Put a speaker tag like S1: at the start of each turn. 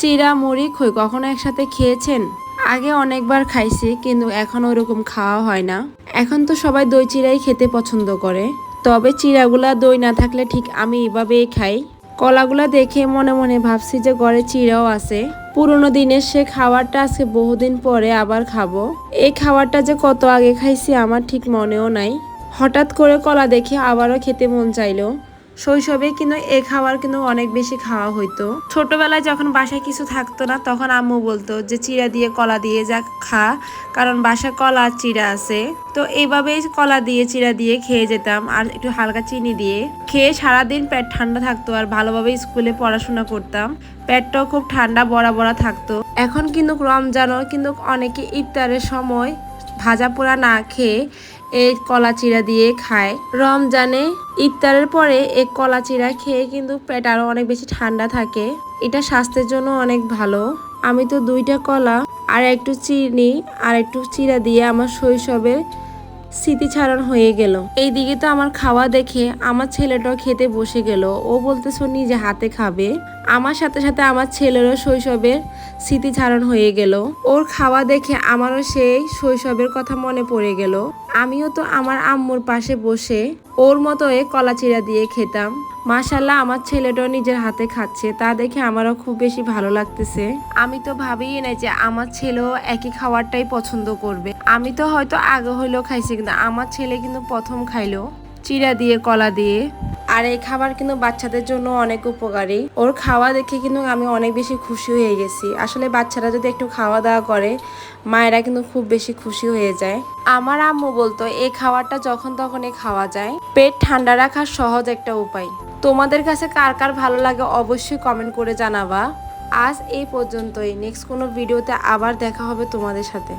S1: চিড়া মুড়ি খই কখনো একসাথে খেয়েছেন? আগে অনেকবার খাইছি, কিন্তু এখন ওরকম খাওয়া হয় না। এখন তো সবাই দই চিড়াই খেতে পছন্দ করে। তবে চিড়াগুলা দই না থাকলে ঠিক আমি এভাবেই খাই। কলাগুলা দেখে মনে মনে ভাবছি যে ঘরে চিড়াও আছে। পুরোনো দিনের সে খাবারটা আজকে বহুদিন পরে আবার খাবো। এই খাবারটা যে কত আগে খাইছি আমার ঠিক মনেও নাই। হঠাৎ করে কলা দেখে আবারও খেতে মন চাইলো। শৈশবে কিন্তু এই খাবার কিন্তু অনেক বেশি খাওয়া হইতো। ছোটবেলায় যখন বাসায় কিছু থাকতো না, তখন আম্মু বলতো যে চিড়া দিয়ে কলা দিয়ে যা খা, কারণ বাসায় কলা আর চিড়া আছে। তো এইভাবেই কলা দিয়ে চিড়া দিয়ে খেয়ে যেতাম, আর একটু হালকা চিনি দিয়ে খেয়ে সারাদিন পেট ঠান্ডা থাকতো, আর ভালোভাবে স্কুলে পড়াশোনা করতাম। পেটটাও খুব ঠান্ডা বড়া বড়া থাকতো। এখন কিন্তু রমজানও কিন্তু অনেকে ইফতারের সময় ভাজা পোড়া না খেয়ে এই কলা চিড়া দিয়ে খায়। রমজানে ইফতারের পরে এই কলা চিড়া খেয়ে কিন্তু পেট আরো অনেক বেশি ঠান্ডা থাকে। এটা স্বাস্থ্যের জন্য অনেক ভালো। আমি তো 2টা কলা আর একটু চিনি আর একটু চিড়া দিয়ে আমার শৈশবের স্মৃতিচারণ হয়ে গেল। এইদিকে তো আমার খাওয়া দেখে আমার ছেলেটাও খেতে বসে গেল। ও বলতেছে নিজে হাতে খাবে। আমার সাথে সাথে আমার ছেলেরও শৈশবের স্মৃতিচারণ হয়ে গেল। ওর খাওয়া দেখে আমারও সেই শৈশবের কথা মনে পড়ে গেল। আমিও তো আমার আম্মুর পাশে বসে ওর মতো কলা চিড়া দিয়ে খেতাম। মাশাল্লাহ, আমার ছেলেটাও নিজের হাতে খাচ্ছে, তা দেখে আমারও খুব বেশি ভালো লাগতেছে। আমি তো ভাবিই না যে আমার ছেলেও একই খাবারটাই পছন্দ করবে। আমি তো হয়তো আগে হইলেও খাইছি, কিন্তু আমার ছেলে কিন্তু প্রথম খাইলো চিড়া দিয়ে কলা দিয়ে। আর এই খাবার কিন্তু বাচ্চাদের জন্য অনেক উপকারী। ওর খাওয়া দেখে কিন্তু আমি অনেক বেশি খুশি হয়ে গেছি। আসলে বাচ্চারা যদি একটু খাওয়া দাওয়া করে, মায়েরা কিন্তু খুব বেশি খুশি হয়ে যায়। আমার আম্মু বলতো এই খাবারটা যখন তখনই খাওয়া যায়, পেট ঠান্ডা রাখার সহজ একটা উপায়। তোমাদের কাছে কার কার ভালো লাগে অবশ্যই কমেন্ট করে জানাবা। আজ এই পর্যন্তই। নেক্সট কোনো ভিডিওতে আবার দেখা হবে তোমাদের সাথে।